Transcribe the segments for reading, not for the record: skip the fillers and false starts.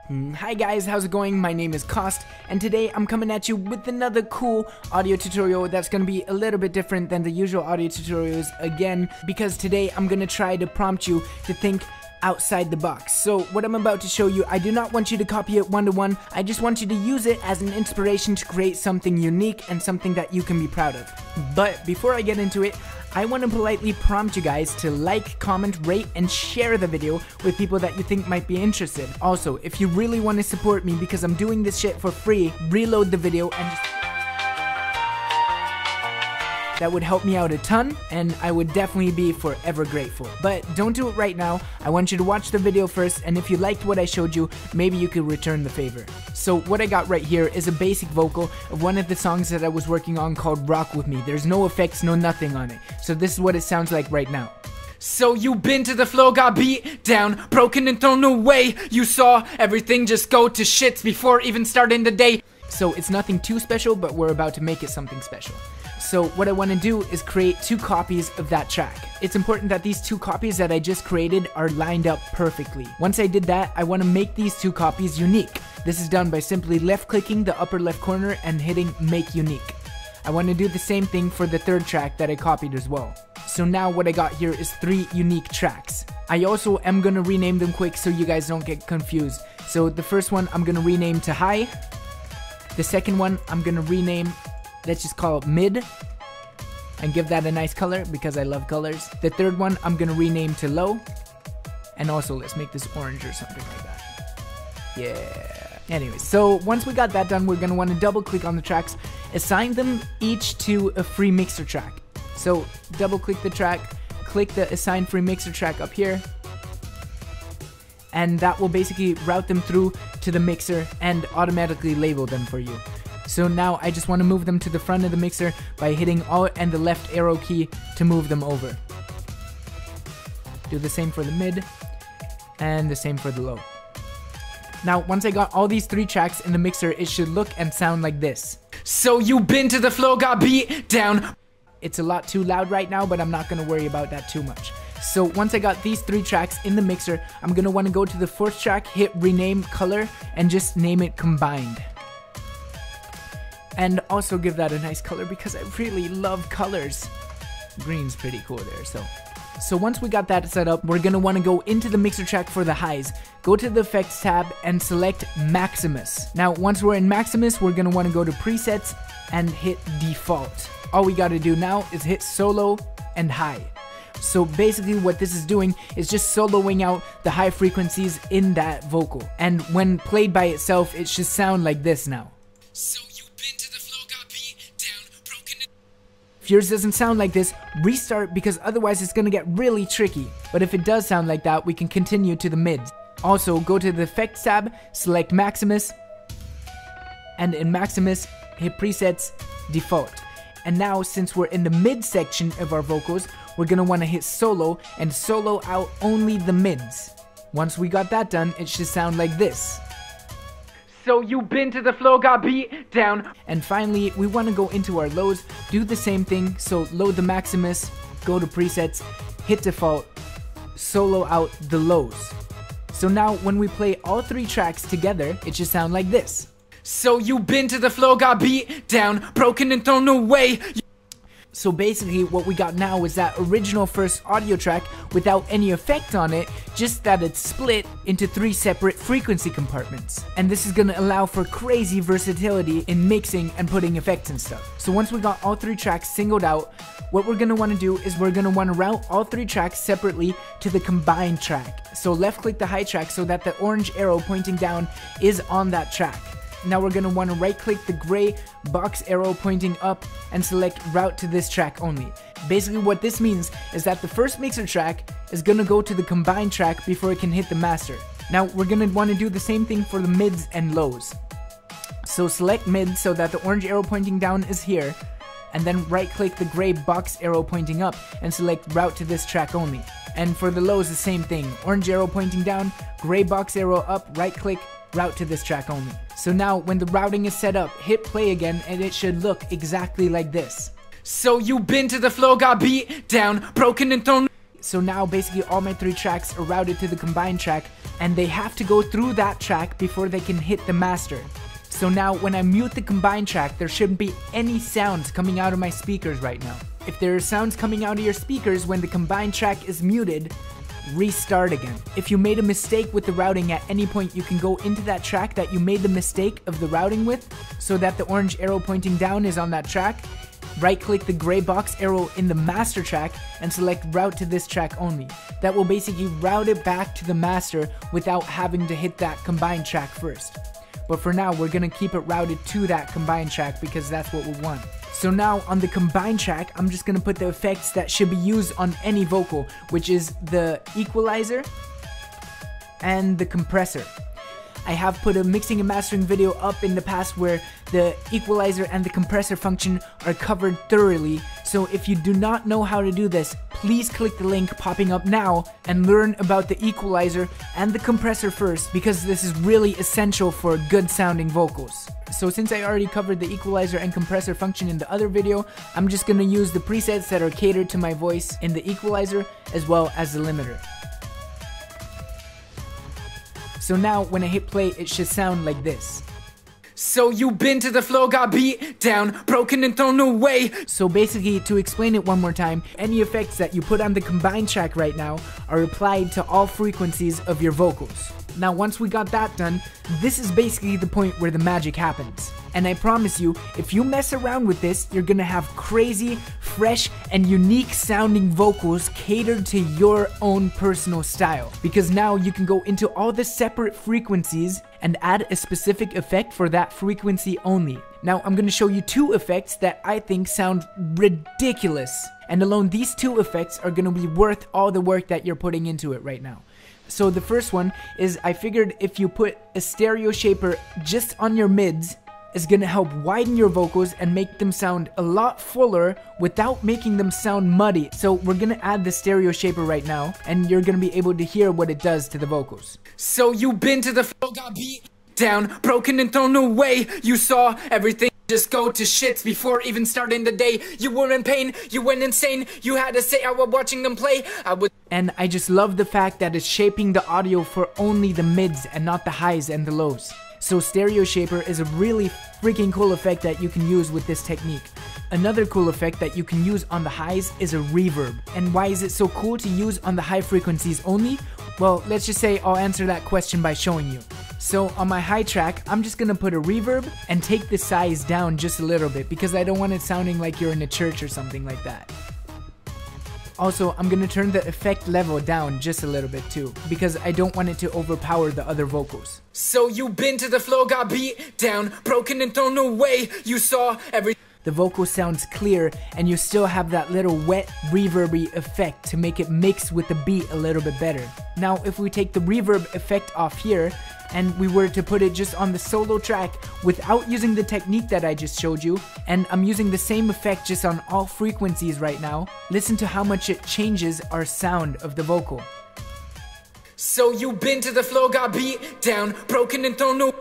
Hi guys, how's it going? My name is Cost, and today I'm coming at you with another cool audio tutorial that's going to be a little bit different than the usual audio tutorials again, because today I'm going to try to prompt you to think outside the box. So what I'm about to show you, I do not want you to copy it one-to-one, I just want you to use it as an inspiration to create something unique and something that you can be proud of. But before I get into it, I want to politely prompt you guys to like, comment, rate, and share the video with people that you think might be interested. Also, if you really want to support me because I'm doing this shit for free, reload the video and just... That would help me out a ton, and I would definitely be forever grateful. But don't do it right now. I want you to watch the video first, and if you liked what I showed you, maybe you could return the favor. So what I got right here is a basic vocal of one of the songs that I was working on called Rock With Me. There's no effects, no nothing on it. So this is what it sounds like right now. So you been to the floor, got beat down, broken and thrown away. You saw everything just go to shits before even starting the day. So it's nothing too special, but we're about to make it something special. So what I want to do is create two copies of that track. It's important that these two copies that I just created are lined up perfectly. Once I did that, I want to make these two copies unique. This is done by simply left-clicking the upper left corner and hitting Make Unique. I want to do the same thing for the third track that I copied as well. So now what I got here is 3 unique tracks. I also am going to rename them quick so you guys don't get confused. So the first one I'm going to rename to High. The second one I'm going to rename, let's just call it Mid, and give that a nice color because I love colors. The third one I'm gonna rename to Low, and also let's make this orange or something like that. Yeah. Anyways, so once we got that done, we're gonna want to double click on the tracks, assign them each to a free mixer track. So double click the track, click the assign free mixer track up here, and that will basically route them through to the mixer and automatically label them for you. So now I just want to move them to the front of the mixer by hitting Alt and the left arrow key to move them over. Do the same for the mid and the same for the low. Now once I got all these 3 tracks in the mixer, it should look and sound like this. So you been to the floor, got beat down. It's a lot too loud right now, but I'm not going to worry about that too much. So once I got these 3 tracks in the mixer, I'm going to want to go to the 4th track, hit rename color, and just name it Combined. And also give that a nice color because I really love colors. Green's pretty cool there. So once we got that set up, we're gonna want to go into the mixer track for the highs. Go to the effects tab and select Maximus. Now once we're in Maximus, we're gonna want to go to presets and hit default. All we gotta do now is hit solo and high. So basically what this is doing is just soloing out the high frequencies in that vocal. And when played by itself, it should sound like this now. So if yours doesn't sound like this, restart because otherwise it's gonna get really tricky. But if it does sound like that, we can continue to the mids. Also, go to the Effects tab, select Maximus, and in Maximus, hit Presets, Default. And now, since we're in the mid section of our vocals, we're gonna wanna hit Solo and solo out only the mids. Once we got that done, it should sound like this. So you been to the floor, got beat down. And finally, we want to go into our lows, do the same thing. So load the Maximus, go to presets, hit default, solo out the lows. So now when we play all 3 tracks together, it should sound like this. So you been to the floor, got beat down, broken and thrown away. So basically what we got now is that original first audio track without any effect on it, just that it's split into 3 separate frequency compartments. And this is gonna allow for crazy versatility in mixing and putting effects and stuff. So once we got all 3 tracks singled out, what we're gonna wanna do is we're gonna wanna route all 3 tracks separately to the combined track. So left click the high track so that the orange arrow pointing down is on that track. Now we're going to want to right click the gray box arrow pointing up and select route to this track only. Basically what this means is that the first mixer track is going to go to the combined track before it can hit the master. Now we're going to want to do the same thing for the mids and lows. So select mid so that the orange arrow pointing down is here, and then right click the gray box arrow pointing up and select route to this track only. And for the lows the same thing, orange arrow pointing down, gray box arrow up, right click, route to this track only. So now when the routing is set up, hit play again and it should look exactly like this. So you been to the floor, got beat down, broken and thrown. So now basically all my 3 tracks are routed to the combined track, and they have to go through that track before they can hit the master. So now when I mute the combined track, there shouldn't be any sounds coming out of my speakers right now. If there are sounds coming out of your speakers when the combined track is muted, restart again. If you made a mistake with the routing at any point, you can go into that track that you made the mistake of the routing with, so that the orange arrow pointing down is on that track. Right click the gray box arrow in the master track and select route to this track only. That will basically route it back to the master without having to hit that combined track first. But for now, we're gonna keep it routed to that combined track because that's what we want. So now on the combined track, I'm just gonna put the effects that should be used on any vocal, which is the equalizer and the compressor. I have put a mixing and mastering video up in the past where the equalizer and the compressor function are covered thoroughly. So if you do not know how to do this, please click the link popping up now and learn about the equalizer and the compressor first, because this is really essential for good sounding vocals. So since I already covered the equalizer and compressor function in the other video, I'm just gonna use the presets that are catered to my voice in the equalizer as well as the limiter. So now when I hit play, it should sound like this. So you been to the floor, got beat down, broken and thrown away. So basically, to explain it one more time, any effects that you put on the combined track right now are applied to all frequencies of your vocals. Now once we got that done, this is basically the point where the magic happens. And I promise you, if you mess around with this, you're gonna have crazy, fresh, and unique sounding vocals catered to your own personal style. Because now you can go into all the separate frequencies and add a specific effect for that frequency only. Now I'm gonna show you 2 effects that I think sound ridiculous. And alone these 2 effects are gonna be worth all the work that you're putting into it right now. So the first one is, I figured if you put a stereo shaper just on your mids, is gonna help widen your vocals and make them sound a lot fuller without making them sound muddy. So we're gonna add the stereo shaper right now, and you're gonna be able to hear what it does to the vocals. So you been to the floor, got beat down, broken and thrown away. You saw everything just go to shits before even starting the day. You were in pain, you went insane. You had to say I was watching them play. And I just love the fact that it's shaping the audio for only the mids and not the highs and the lows. So stereo shaper is a really freaking cool effect that you can use with this technique. Another cool effect that you can use on the highs is a reverb. And why is it so cool to use on the high frequencies only? Well, let's just say I'll answer that question by showing you. So on my high track, I'm just gonna put a reverb and take the size down just a little bit because I don't want it sounding like you're in a church or something like that. Also, I'm gonna turn the effect level down just a little bit too, because I don't want it to overpower the other vocals. So you been to the floor, got beat down, broken and thrown away. You saw every... The vocal sounds clear, and you still have that little wet reverby effect to make it mix with the beat a little bit better. Now, if we take the reverb effect off here, and we were to put it just on the solo track without using the technique that I just showed you, and I'm using the same effect just on all frequencies right now, listen to how much it changes our sound of the vocal. So you been to the floor, got beat down, broken and thrown away.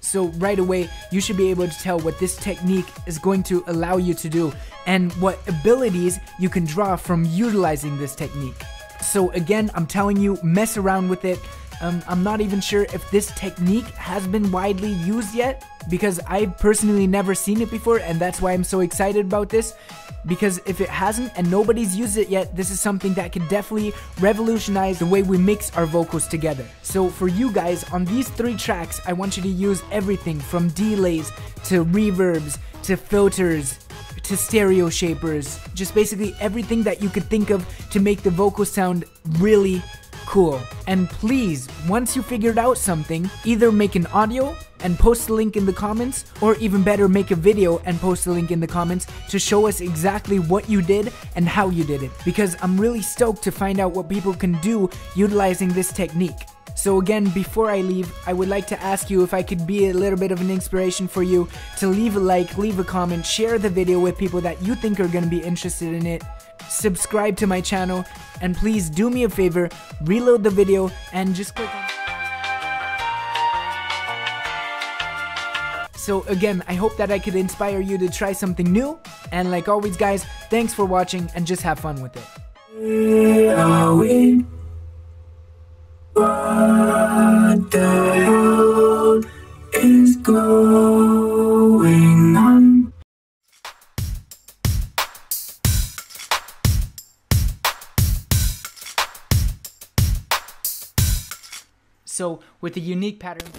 So right away, you should be able to tell what this technique is going to allow you to do and what abilities you can draw from utilizing this technique. So again, I'm telling you, mess around with it. I'm not even sure if this technique has been widely used yet, because I've personally never seen it before, and that's why I'm so excited about this. Because if it hasn't and nobody's used it yet, this is something that could definitely revolutionize the way we mix our vocals together. So for you guys, on these 3 tracks, I want you to use everything from delays to reverbs to filters to stereo shapers, just basically everything that you could think of to make the vocal sound really cool. And please, once you figured out something, either make an audio and post the link in the comments, or even better, make a video and post the link in the comments to show us exactly what you did and how you did it, because I'm really stoked to find out what people can do utilizing this technique. So again, before I leave, I would like to ask you if I could be a little bit of an inspiration for you to leave a like, leave a comment, share the video with people that you think are going to be interested in it, subscribe to my channel, and please do me a favor, reload the video and just click on. So again, I hope that I could inspire you to try something new, and like always guys, thanks for watching and just have fun with it. Where are we? What the hell is going on? So with a unique pattern.